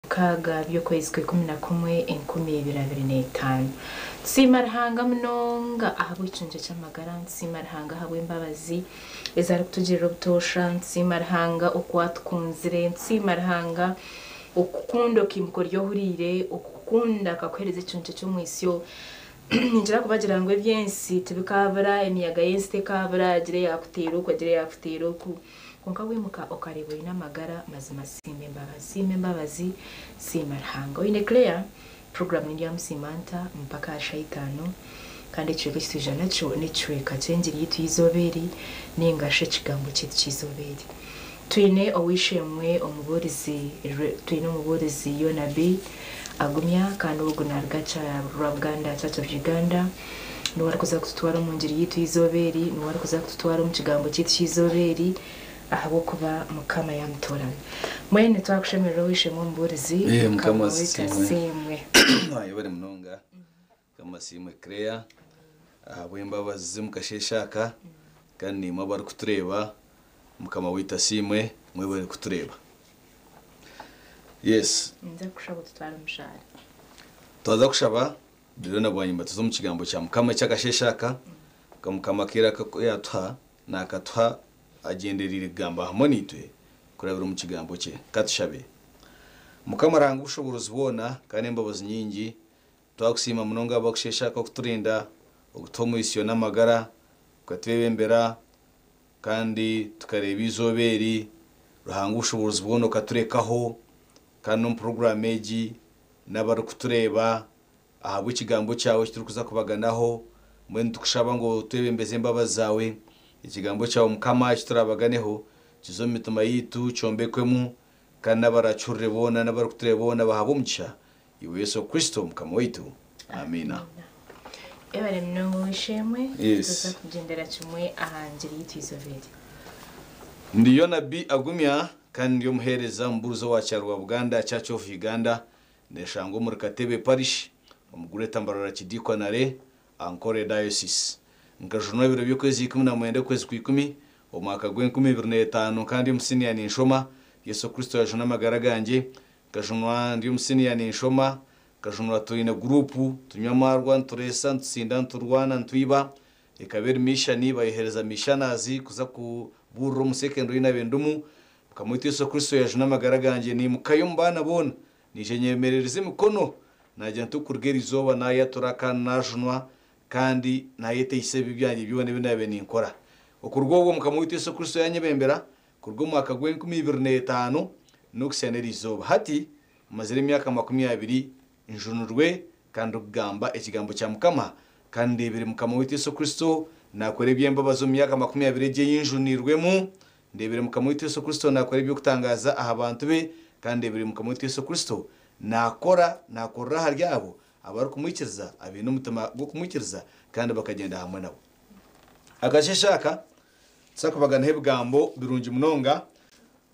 kaga by'ukwezi kwa 11 2025 simarhanga mnonga ahabwe icinje cy'amagara simarhanga ahabwe imbabazi ezari kutugirira ubutosha simarhanga ukwatkunzire simarhanga ukukundo kimko ryohurire ukukunda kakwereze icinje cyo mwisyo ninjira kubagira ngo ebyensi tibikabara emiyaga yensi tekabara agire yakutero kwagire yakutero konka wimuka okarebo inamagara mazima simembabazi simarhanga ine clear program ndi yamusimanta mpaka shaitano kandi chwe kitujana cyo nicwe kacengiri yitu izoberi ningashe kigambo cyitu kizoberi twine owishemwe omuburizi twine omuburizi yonabi agumya kandi ugunarga cha Rwanda Church of Uganda nuwari kuza kututwara mu ngiri yitu izoberi nuwari kuza kututwara mu kigambo cyitu kizoberi ahabo kuba mukama yamutorana mwene twakushemera wishemwe mburizi mukama simwe ayobere mnonga kama simwe Claire ahabo imbabazi mukasheshaka kandi mabari kutureba mukama wita simwe mwebere kutureba. Yes. Nza kushaba tutwara umushari. Twaza kushaba rero nabonye mbatuzo mu kigambo cya mukama cyakasheshaka kamukama kira yatwa nakatwa agenderira gamba hamonitwe kurabira mu kigambo cye katushabe mukama ranga ubushobozi bona kandi imbabazi nyingi twakusima munonga bakusheshaka kuturinda ogutoma isyo namagara kwatebembera kandi tukareba izoberi ruhanga ubushobozi bona katurekaho kandi program eji nabari kutureba ahabwe ikigambo cyawe kiturukuza kubaganaho mwe tukushaba ngo twebembeze imbabazi zawe ikigambo cyawe mukama kiturabaganeho kizomituma yitu cyombekwemu kandi nabaracurre bona nabari kuturebona bahabumcha iwe Yesu Kristo mukama witu amina. Ebare mnongo wishemwe tuza kugendera kimwe ahangiri yitu izoberi ndiyo nabi agumya kandi yo muhereza mburuzo wa cyarwa Buganda Church of Uganda neshango muri Katebe Parish omugure tambarara kidikwa nare Ankole Diocese nkajuna biro byokwezi 19 kwezi ku 10 omwaka gwe 2025 kandi musini ya ninshoma Yesu Kristo yajuna magara ganje kajunwa ndi musini ya ninshoma kajunwa tuine grupu tunyamarwa nturesa ntsinda nturwana ntwiba ekaberi mission bayihereza missionazi kuza ku buru mu secondary na bendumu kamwite Yesu Kristo yajuna magara ganje ni mukayombana bona nije nyemerereze mikono najya ntukurgera izoba naya turakana najunwa kandi nayete isebe byanje byone binabe ninkora okurwo mukamwite Yesu Kristo yanyebembera kurwo mwaka gwe 2025 nukusenera izoba hati mazire myaka 20 injunurwe kandi ugamba ikigambo cya mukama kandi biri mukamwite Yesu Kristo nakore byembabazo myaka 20 je yinjunirwemu ndebere mukamwite Yesu Kristo nakore byo kutangaza aha bantu be kandi biri mukamwite Yesu Kristo nakora haryabo abari kumwikiriza abintu mutama bwo kumwikiriza kandi bakagenda hamwe nabo agasheshaka sakubagana hebgambo birungi munonga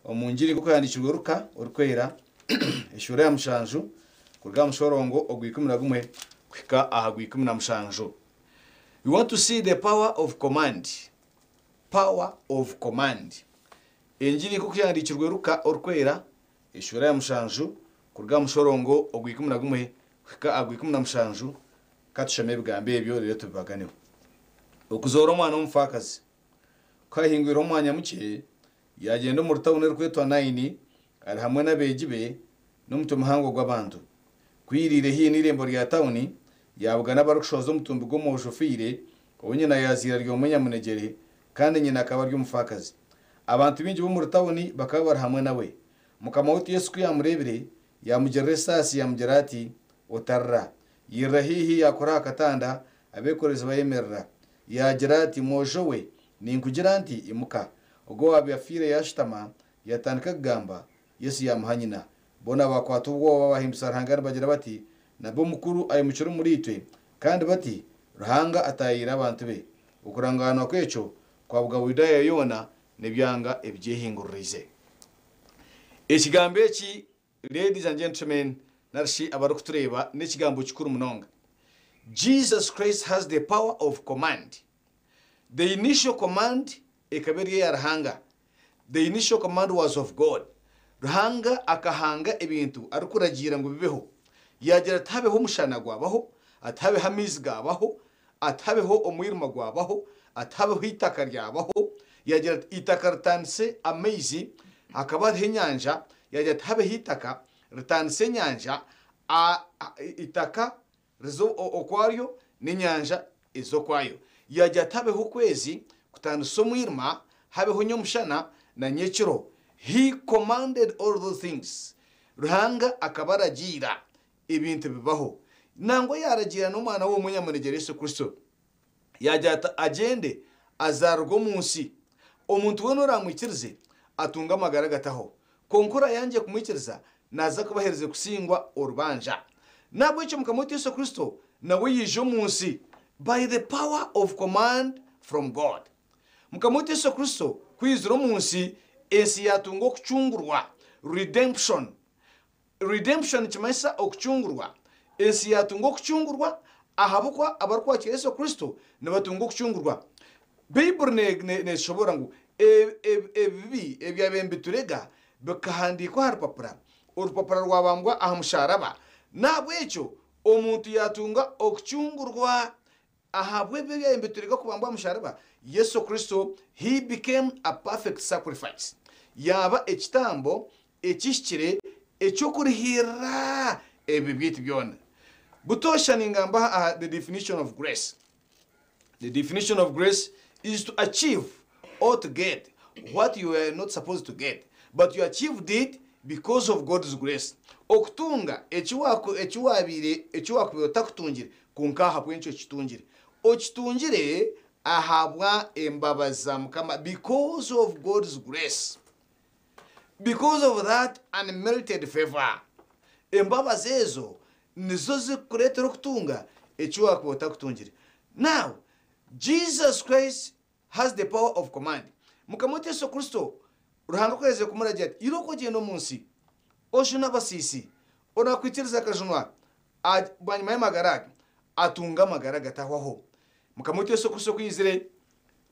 omungiri kuko yandikirwe ruka urukwera ishura ya mushanju kurga mushorongo ogwikumira kwika ahagwikumi mushanju. We want to see the power of command. Power of command. Injiri kuko yandikirwe ruka urukwera ishura ya mushanju kurga mushorongo ogwikumira kwika agwikumi mushanju katushame bgambe ebyo rero tubaganeho okuzora umwana umfakazi kwahingwira umwanya muke yagenda mu rutawune rwetwa 9 ari hamwe nabegibe n'umutumo hango gw'abantu kwirire hi n'irembo rya tawuni yabwa n'abarushozo umutumbi gwo mu shofire onyina yazira ryo munyamunegere kandi nyina akaba ryo umfakazi abantu bingi bo mu rutawuni bakaba bari hamwe nawe mukama wuti Yesu kwiyamurebere yamugerere sasi yamugerati otarra yirahihi yakora akatanda abekoreza bayemerera yagerati mojowe ninkugira nti imuka ubwo wabiyafire yashitama yatandika gamba Yesu yamuhanyina bona bakwata ubwo babahimsa rahangana bagira bati nabo mukuru ayo muciro muri itwe kandi bati ruhanga atayira abantu be ukurangana kwecho kwabwa widaya yona nebyanga ebyehinguririze ekigambo eki ladies and gentlemen narshi abari kutureba n'ikigambo kikuru munonga. Jesus Christ has the power of command. The initial command ekaberi yarahanga. The initial command was of God. ruhanga akahanga ibintu ariko uragira ngo bibeho yagira atabeho umushana gwabaho atabeho amizi gabaho atabeho umwirima gwabaho atabeho itaka ryabaho yagira itaka ritanse amezi hakaba hariho inyanja yagira atabeho itaka ritanse inyanja itaka rizo okwaryo n'inyanja izo kwayo yagira atabeho ukwezi kutanse umwirima habeho nyomushana na nyekiro. He commanded all those things. Ruhanga akaba aragira ibintu bibaho nango yaragira n'umwana w'umunyamunegere Yesu Kristo yajya agende azarwo munsi umuntu we nuramwikirize atunga amagara gataho konkora yanjye kumwikiriza naza kubahereze kusingwa urubanja nabwo icyo mukamuti Yesu Kristo nawe yije munsi by the power of command from God. Mukamuti Yesu Kristo kwizira munsi esi yatungo kuchungurwa redemption chimaisa okuchungurwa esi yatungo kuchungurwa ahabukwa abarkwakira Yesu Kristo nabatungo kuchungurwa. Bible ne shobora ngo ebibi ebyabembe turega bakahandikwa harupapura urupapura rwabambwa ahamusharaba nabwo icyo omuntu yatunga okuchungurwa ahabwe byabembe turega kubambwa amusharaba Yesu Kristo he became a perfect sacrifice yaba ekitambo ekishikire ekyo kurihira ebibiti byona butosha ningamba the definition of grace. The definition of grace is to achieve or to get what you are not supposed to get, but you achieved it because of God's grace. Okutunga ekiwako takutungire kunkaha bwencho kitungire okitungire ahabwa embabaza mukama because of God's grace. Because of that unmerited favor embabazi ezo nizo zikuretera okutunga ekiwako takutungire. Now Jesus Christ has the power of command. Mukamuti Yesu Kristo ruhanga kweze kumuragira ati iroko gendo munsi oshuna basisi onakwitiriza kajunwa banyuma y'amagara atunga amagara gatahwaho. Mukamuti Yesu Kristo kwizire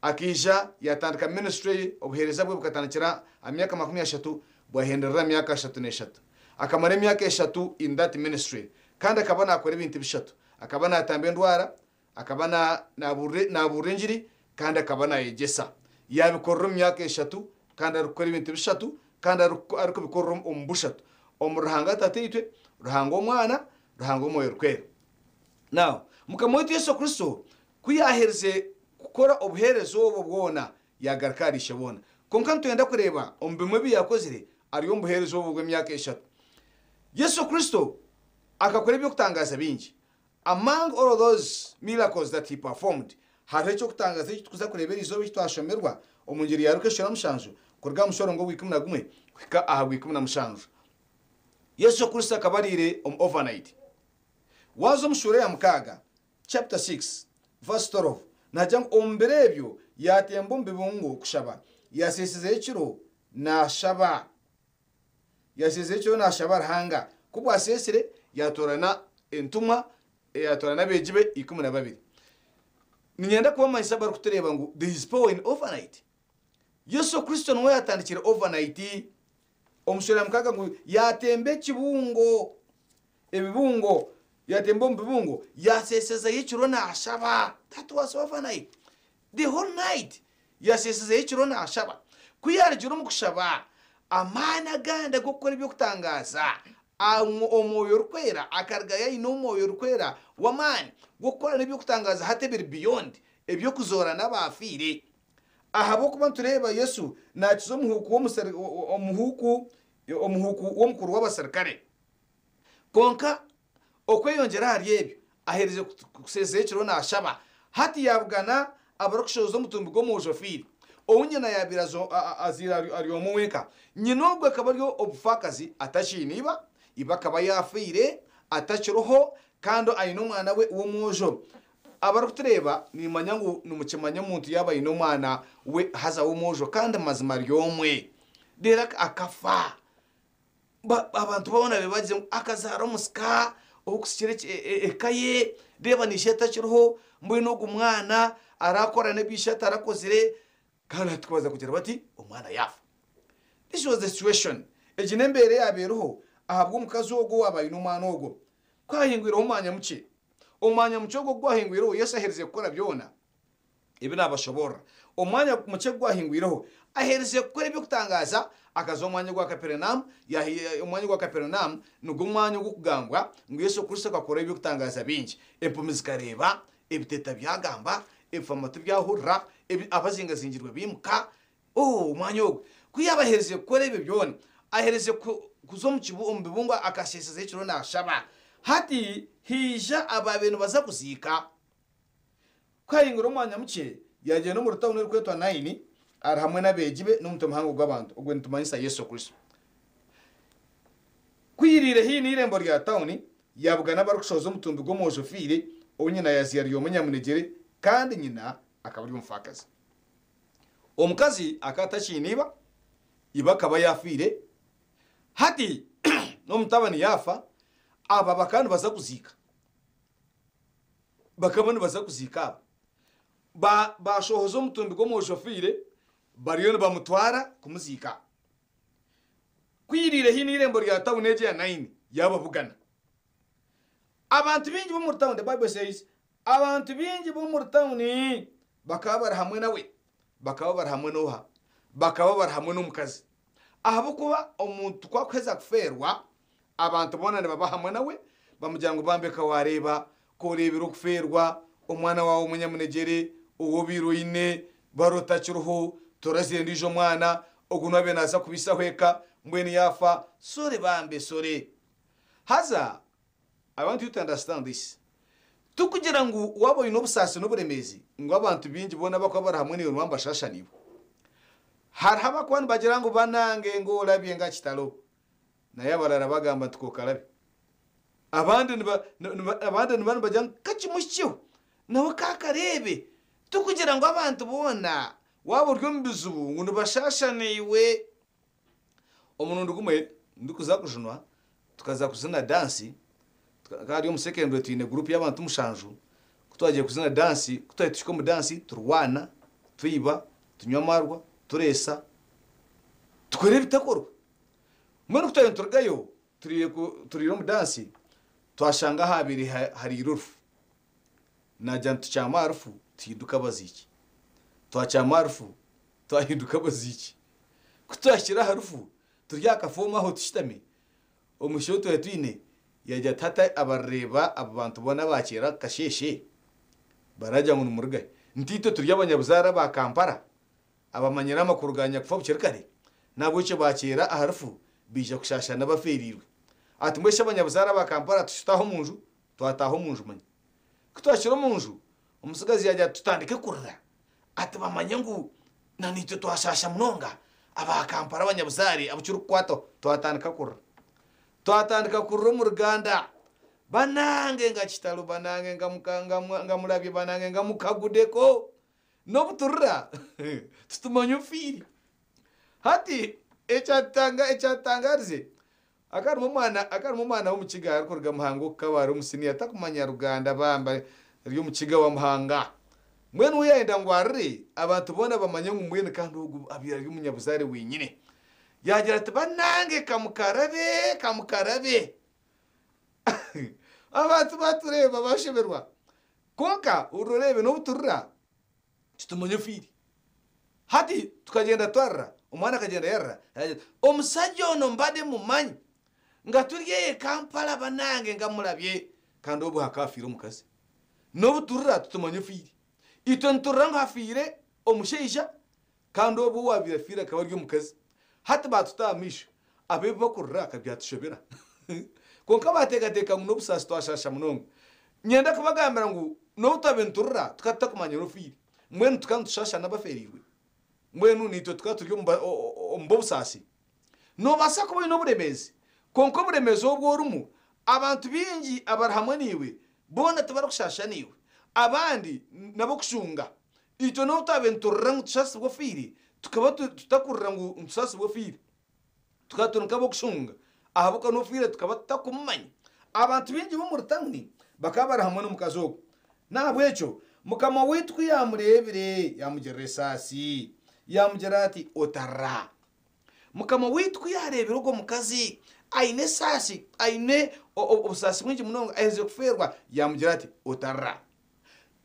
akija yatandika ministry obuhereza bwe bukatandikira amyaka 30 bwahenderera myaka 33 akamara myaka 3 in that ministry kandi akabana akora ibintu bishatu akabana atambe ndwara akabana naburenjiri kandi akabana yegesa yabikorera myaka 3 kandi akora ibintu bishatu kandi ariko bikorera umbushatu omurahanga tateitwe ruhanga omwana ruhanga omoyo rukwera. Now mukamuti Yesu Kristo kuyahereze kukora obuherezo obubwona yagarkarisha bona konka tuyenda kureba ombimwe biyakozire ariyo mbuherezo obubwe myaka 3 Yesu Kristo akakora ibyo kutangaza bingi. Among all of those miracles that he performed hari cyo kutangaza icyo tukuza kurebera izo bitwashomerwa omungeri yaruke shora mushanju kurga mushoro ngo wikimuna gumwe kwika aha wikimuna mushanju. Yesu Kristo akabarire overnight wazo mshure ya mkaga chapter 6 verse 12 najang omberebyo yatembo mbibungu kushaba yasesize ekiro na shaba yasesize ekiro na shaba hanga kubwa sesire yatorana entumwa yatorana bejibe 12 ninyenda kuba mayisaba kutureba ngo there is power in overnight. Yesu Kristo nwe yatandikira overnight omusura mkaga ngo yatembe kibungo ebibungo yatembo mbibungo yaseseza ekiro na shaba. That was overnight. The whole night yaseseza ekiro na shaba kuyarjuro mukushaba amana ganda gukora ibyo kutangaza omoyo rukwera akargaya inomoyo rukwera wamani gukora n'ibyo kutangaza hatebere beyond ebyo kuzora n'abafire ahabo kuba tureba Yesu nakizo omuhuku w'omukuru w'abasirikare konka okweyongera hari ebyo ahereze kuseseza ekiro na shaba hati yabgana abarokushozo mutumbigo mu jofiri ounyana yabirazo azira ariyomo weka nyinobwe kabaryo obufakazi atashiniba ibakaba yafire atachiroho kando ayino mwana we uwo mwojo abarukutureba ni manyangu numukimanya muntu yaba ino mwana we haza wo mwojo kandi mazima ryomwe deraka akafa abantu babona bebaje akazaro musika okusikire ekaye deba nisheta chiroho mbwino gumwana arakora nebishata arakozire kandi twaza kugira bati umwana yafa. This was the situation ekinembere yabereho ahabwa omukazi ogwo wabaye n'omwana ogwo kwahingwireho omwanya muke ogwo gwahingwireho Yesu ahereze gukora byona ibi nabashobora omwanya muke gwahingwireho ahereze gukora ibyo kutangaza akaza omwanya gwa Kaperinaumu omwanya gwa Kaperinaumu nugwo mwanya gwo kugambwa ngo Yesu Kristo akakora ibyo kutangaza bingi empumi zikareba ebiteta byagamba ebifamatu byahurira abazingazingirwe bimuka omwanya ogwo kuyaba ahereze gukora ibyo byona ahereze kuzo mu bibungwa akasheseza ekiro nashaba hati hija ababenu baza kuzika kwahingura omwanya muke yagenda mu rutawuni rwetwa 9 ari hamwe n'abegibe n'umutemuhango gw'abantu ubwo nitumanyisa Yesu Kristo kwirire hino irembo rya tawuni yabuga n'abarukushoza umutumbi gwo mojofire onyina yaziyari yomunyamunegere kandi nyina akaba ari umufakazi omukazi akatashiniba iba akaba yafire hati n'omutabani yafa aba bakandi baza kuzika bakabona baza kuzika bashohoza umutumbi gwo mojofire bariyo bamutwara kumuzika kwirire hino irembo rya tawuni eje ya 9 yabavugana abantu bingi bo mu tawuni the Bible says abantu bingi bo mu tawuni bakaba bari hamwe nawe bakaba bari hamwe noha bakaba bari hamwe n'umukazi ahabo kuba omuntu kwakweza kuferwa abantu bonane baba hamwe nawe bamujyanga ngo bambeka wareba ko rebero kuferwa omwana wawe umunyamunegere uwo biruine barota kiruho torazendije omwana ogunabe naza kubisa hweka mbweni yafa sore bambe sore haza I want you to understand this tukugira ngo wabo inobusasi n'uburemezi ngo abantu bingi bona bakaba bari hamwe niyo rwamba shashanibo harhaba kwani bagira ngo banange ngo labye nga kitalo naye abarara bagamba tukokarabe abandi nibana bajya kakimushyo nawe kakarebe tukugira ngo abantu bona wabo ryo mbizubu ngo nibashashaniwe omuntu gumwe ndikuza kujunwa tukaza kuzina dansi kandi yo musekendo twine group y'abantu mushanju kutwagiye kuzina dansi kutwayitushiko mu dansi turwana twiba tunywamarwa turesa tukore bitakorwa mwe kutwaye turgayo turiro mu dansi twashanga habiri hari irufu najya tucyamarufu tiduka baziki twacyamarufu twahinduka baziki kutwashyira harufu turyaka foma aho tushitame omushoto yatwine yajya tata abareba abantu bona bakera kasheshe barajya ngo numurgaye ntito turya abanyabuzara ba Kampala abamanyira makuruganya kufa bucerkare nabo cyo bakera aharufu bija kushasha n'abaferirwe ati mwesha abanyabuzara ba Kampala tushitaho munju twataho munju manye kutwashira munju umusigazi yajya tutandike kurra ati bamanye ngo nanito twashasha munonga aba Kampala abanyabuzari abucuru kwato twatandika kurra mu Ruganda banange nga kitalo banange nga mukanga nga mulabye banange nga mukagudeko no buturra tutumanyo firi hati echatangarize akari mu mwana wo mukiga ariko muhango kabaro musini atakumanya Ruganda bamba ryo mukiga wa muhanga mwene uyenda ngwarire abantu bona bamanye ngo mwene kandi abira y'umunyabuzare wenyine yagira ati banange kamukarabe abantu batureba basheberwa konka ururebe no buturra tutumonye firi hati tukagenda twarra umwana akagenda yarra omusajja ono mbade mumanyi nga turiye Kampala banange ngamulabye kandi obu hakafira omukazi no buturra tutumonye firi itonturra ngafire omusheija kandi obu wabira fira kabaryo omukazi hati batutamisha abe bakurra akabyatushobera konka bategateka ngo nobusasi twashasha munongo nyenda kubagambira ngo no utabenturra tukatakumanya rofiri mwenu tukantushasha nabaferirwe mwenu nito tukaturyo mbobusasi no basa kuba no buremezi konko buremezi obwo rumu abantu bingi abarhamwe niwe bona tubarakushasha niwe abandi nabo kushunga ito no utabenturra ngo tushasi bofiri tukaba tutakurra ngo nsasi bofiri tukatunka bo kushunga ahabuka no fire tukaba takumanya abantu bingi bo murtangni bakaba hamwe n'umukazo nabwecho mukama witwa yamurebere yamugeresasi yamugerati otara mukama witwa yarebera ubwo mukazi aine sasi aine obusasi mwingi munonga aheze kuferwa yamugira ati otarra.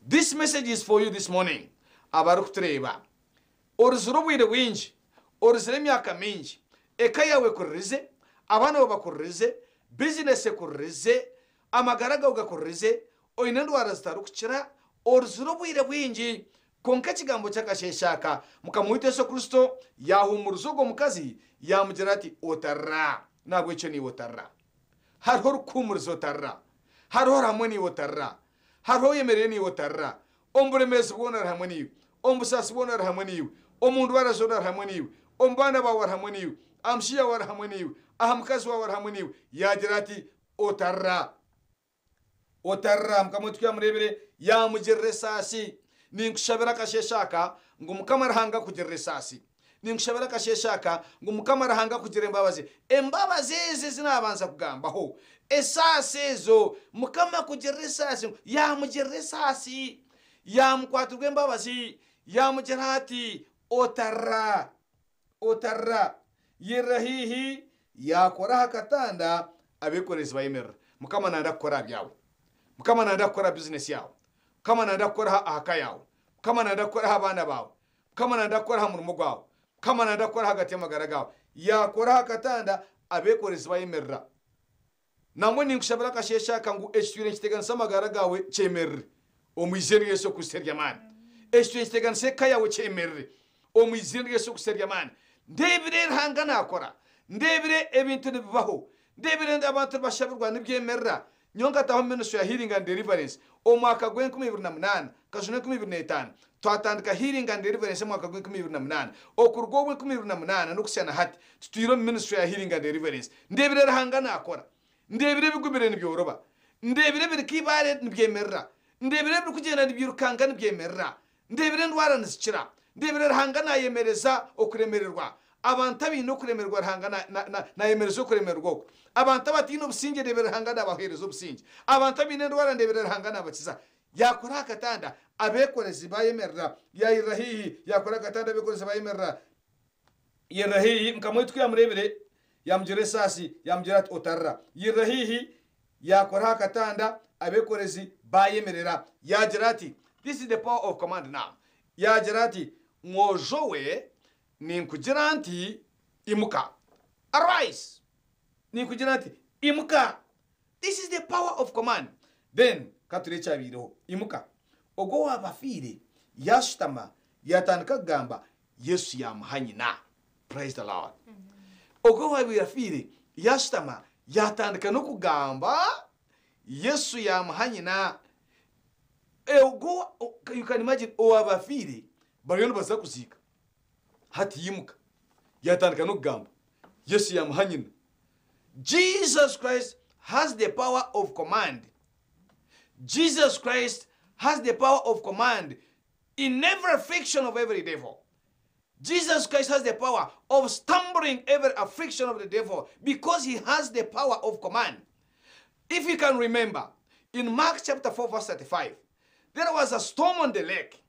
This message is for you this morning. Abari kutureba oruzira obwire bwingi, oruzira emyaka mingi, eka yawe kuririze, abana babakuririze, business ekuririze, amagara gawe gakuririze, oine endwara zitarukukira, oruzira obwire bwingi. Konka ekigambo kyakasheshaka mukama witwa Yesu Kristo yahumuriza ogwo mukazi yamugira ati otarra. Ntabwo icyo ni otarra. Hariho rukumuriza otarra, hariho hamwe ni otarra, hariho yemereye ni otarra, omburemezi bwona hamwe niwe, ombusasi bwona hamwe niwe, omundu warazona hamwe niwe, ombana bawe hamwe niwe, amshiya wa hamwe niwe, ahamkazi wawe hamwe niwe, yagira ati otarra. Otarra mukama witwa yamurebere yamugirira esasi. Ninkushabira kasheshaka ngo mukama arahanga kugira esasi. Ninkushabira kasheshaka ngo mukama arahanga kugira embabazi. Embabazi ezi zinabanza kugambaho. Esasi ezo mukama kugira esasi yamugira esasi. Yamukwaturwa embabazi yamugira ati otarra. Otarra yirahihi yakora hakatanda abikorezi bayemerera. Mukama nanda kukora byawe. Mukama nanda kukora business yawe. Kama nanda kukora ahaka yawe, kama nanda kukora abana bawe, kama nanda kukora hamurimo gwawe, kama nanda kukora hagati y'amagara gawe, yakora hakatanda abekorezi bayemerera. Namwe ninkushabira kasheshaka ngo ekitwire kiteganisa amagara gawe cyemerere omwizera Yesu kuserya mani. Ekitwire kiteganisa eka yawe cyemerere omwizera Yesu kuserya mani. Ndebire hanga nakora, ndebire ebintu nibibaho, ndebire abantu bashabirwa nibyemerera. Nyonga taho ministry ya healing and deliverance omwaka gwe 2028 kajune 2025 twatandika healing and deliverance mwaka gwe 2028 okurwo gwe 2028 nokusyana hati tutiro ministry ya healing and deliverance. Ndebire rahanga nakora, ndebire bigumire nibyoroba, ndebire birikibare nibyemerera, ndebire birikugenda nibyirukanga nibyemerera, ndebire ndwara nizikira, ndebire rahanga nayemereza okuremererwa. Abantu abino kuremerwa rahanga na yemerezo kuremerwa. Abantu batino obusinge ndebere rahanga nabaherezo obusinge. Abantu abino ndwara ndebere rahanga nabakiza. Yakora akatanda abekorezi bayemerera. Yayirahihi yakora akatanda abekorezi bayemerera. Yirahihi mukama witwa yamurebere yamugira esasi yamugira ati otarra. Yirahihi yakora akatanda abekorezi bayemerera. Yagira ati this is the power of command now. Yagira ati mwojowe ninkugira nti imuka. Arise. Ninkugira nti imuka. This is the power of command. Then katurecha biroho imuka. Ogo wabafire yashitama yatandika gamba Yesu yamuhanyina. Praise the Lord. Ogo wabafire yashitama yatandika no kugamba Yesu yamuhanyina. Ogo you can imagine wabafire bariyo baza kuzika. Hati yimuka yatandika no kugamba Yesu yamuhanyina. Jesus Christ has the power of command. Jesus Christ has the power of command in every affliction of every devil. Jesus Christ has the power of stumbling every affliction of the devil because he has the power of command. If you can remember, in Mark chapter 4 verse 35, there was a storm on the lake.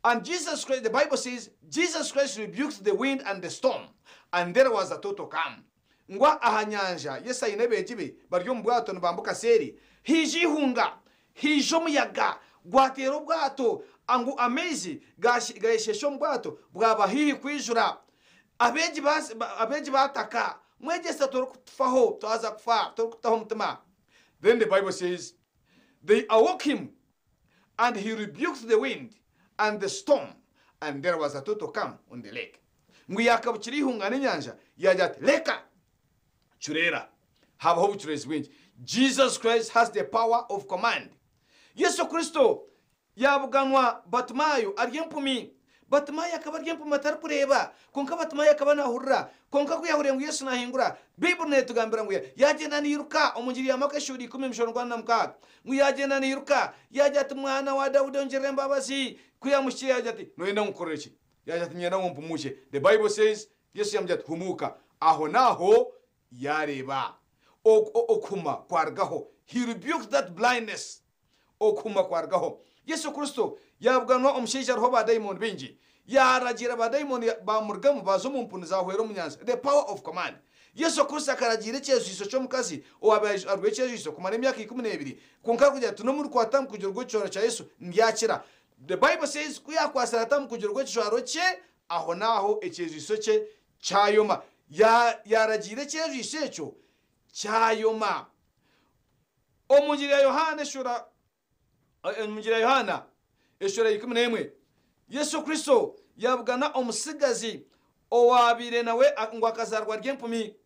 And Jesus Christ, the Bible says, Jesus Christ rebuked the wind and the storm. And there was a total calm. Ngwa ahanyanja, yesa inebe ejibe, baryo mbwato nbambuka seri. Hiji hunga, hijo muyaga, gwatero bwato, angu amezi, gaishesho mbwato, bwaba hihi kwijura. Abeji bataka, mwejesa torukufaho, toaza kufa, torukutaho mtama. Then the Bible says, they awoke him, and he rebuked the wind and the storm, and there was a total calm on the lake. Nguyaka buchiri hunga n'inyanja, yajat leka. Churera. Habaho buchurezi bwinji. Jesus Christ has the power of command. Yesu Kristo yabuganwa Batimayo aryempumi. Batimayo akaba aryempumi atari kureba. Konka Batimayo akaba nahurra. Konka kuyahurira ngo Yesu nahingura. Bible netugambira ngo yagenda niruka omungiri yamakashuri 10:46. Ngo yagenda niruka yajya mwana wa Dawudi onjere mbabazi kuyamushye yajati noyenda ngukoreki. Yajati nyenda ngompumuke. The Bible says Yesu yamjati humuka. Aho naho yareba. Okuma kwargaho. He rebuked that blindness. Okuma kwargaho. Yesu Kristo yabwanwa omushaija roho ba diamond bingi. yaragira abadayimoni bamurgamo bazo mu mpunu za hwero munyanza. The power of command. Yesu Kristo akaragira icyejiso cyo mukazi arwe icyejiso kumara imyaka 12 kunkara kujya tuno muri kwatam kugira rwo cyoro cya Yesu ndyakira. The Bible says kuyakwasara tam kugira rwo cyoro cye aho naho icyejiso cye cyayoma yaragira icyejiso cyo cyayoma. Omungira Yohana shura omungira Yohana eshura 11 Yesu Kristo yabugana omusigazi owabire nawe ngo akazarwa ryempumi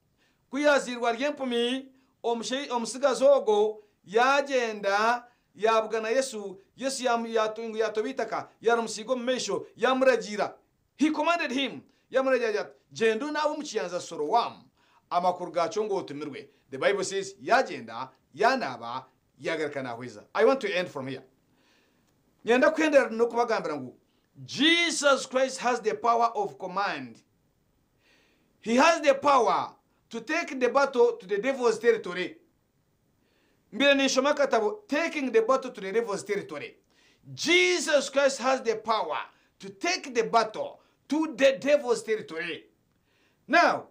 kuyazirwa ryempumi omusigazi ogo yagenda yabugana Yesu yatobitaka yarumusigo mmesho yamuragira. He commanded him yamuragira gendo nawo mukiyanza Sorowamu amakuru gacho ngo tumirwe. The Bible says yagenda yanaba yagarukana hweza. I want to end from here. Nyenda kwendera no kubagambira ngo Jesus Christ has the power of command. He has the power to take the battle to the devil's territory. Mbele nishoma katabo, taking the battle to the devil's territory. Jesus Christ has the power to take the battle to the devil's territory. Now,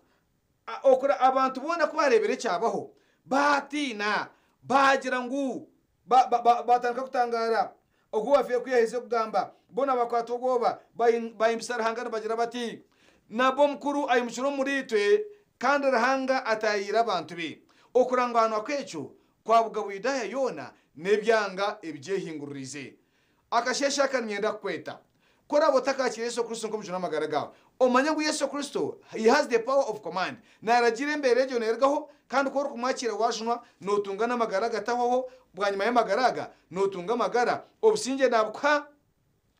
okura abantu bona kubarebere cyabaho batina bagira ngu batanka kutangara ogwa afiye kuyaheze kugamba bona bakwatogoba bayimbisara hangana bagira bati nabo mukuru ayimushiro muri twe kandi rahanga atayira abantu be okuranga hano akwecho kwabuga bwidaya yona nebyanga ebyehingururize akashesha kanyenda kweta kora botakakire Yesu Kristo ngo mujuna magaragaho omanya ngo Yesu Kristo he has the power of command naragire mbere ryo nergaho kandi ko kumwakira wajunwa notunga namagaraga taho bwanyuma y'amagaraga notunga magara obusinge nabukwa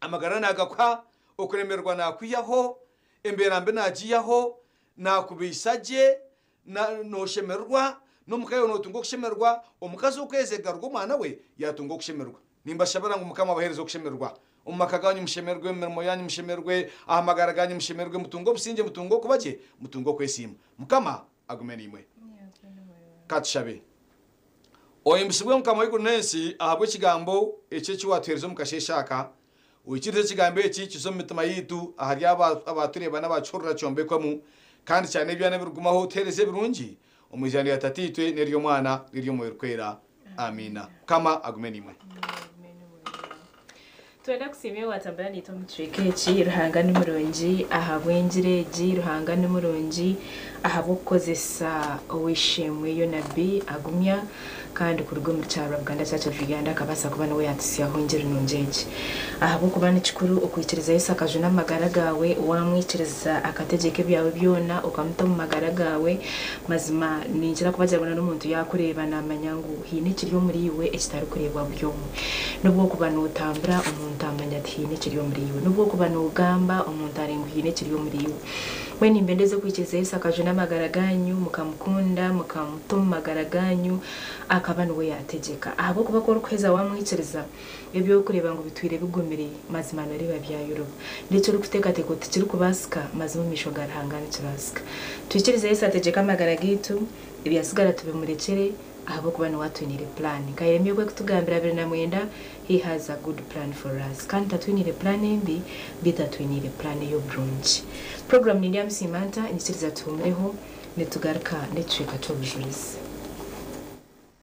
amagara nagakwa okuremerwa nakwiyaho emberambe nagiyaho nakubisaje noshemerwa nomukayo notunga kushemerwa omukazi ukwezega rw'umwana we yatunga kushemerwa nimba shabara ngo mukama baherezo kushemerwa umakaganyu mushemerwe mirimo yanyu mushemerwe ahamagaraganyu mushemerwe mutungo businge mutungo kubaje mutungo kwesima mukama agumene imwe katshabe oyimbisibwe mukama w'igurnensi ahabwe kigambo ece kiwatwerezo mukasheshaka ukirize kigambo eci kizo mitima yitu ahari abatureba n'abacurura cyombekwamo kandi cyane byane birugumaho tereze birungi umujyani yatatitwe neryo mwana neryo mwerkwera amina kama agumene imwe. Twenda kusimye watambara nito mutwekeki ruhanga n'umurungi ahabwengireji ruhanga n'umurungi ahabukozesa owishemwe yo nabi agumya kandi kurwo mu cyaro Uganda cyacu Uganda kabasa kubana we yatisi yahongera nonjeje ahabu kubana ikikuru ukwikiriza Yesu akaje n'amagara gawe wamwikiriza akategeke byawe byona ukamuta mu magara gawe mazima ninjira kubajyana n'umuntu yakureba namanyangu hine kiryo muri iwe ekitari kurebwa byo nubwo kubana utambura umuntu amanya ati hine kiryo muri iwe nubwo kubana ugamba umuntu arenga hine kiryo muri iwe we nimbendeze kwikiriza Yesu akaje n'amagara ganyu mukamukunda mukamutuma magara ganyu akabana we yategeka ahabo kuba ko rukweza wamwikiriza ibyo kureba ngo bitwire bigomere mazima nariba bya Europe ndetse rukuteka teko tikiri kubasika mazima misho garahangana kirasika twikiriza Yesu ategeka amagara gitu ibyasigara tube murekere ahabo kubana watwinire plan kayemye kwe kutugambira 2009 he has a good plan for us kandi tatwinire plan mbi bitatwinire plan yo brunch program ni ndiamsimanta inisiriza tumreho netugaruka netweka cyo bujurize.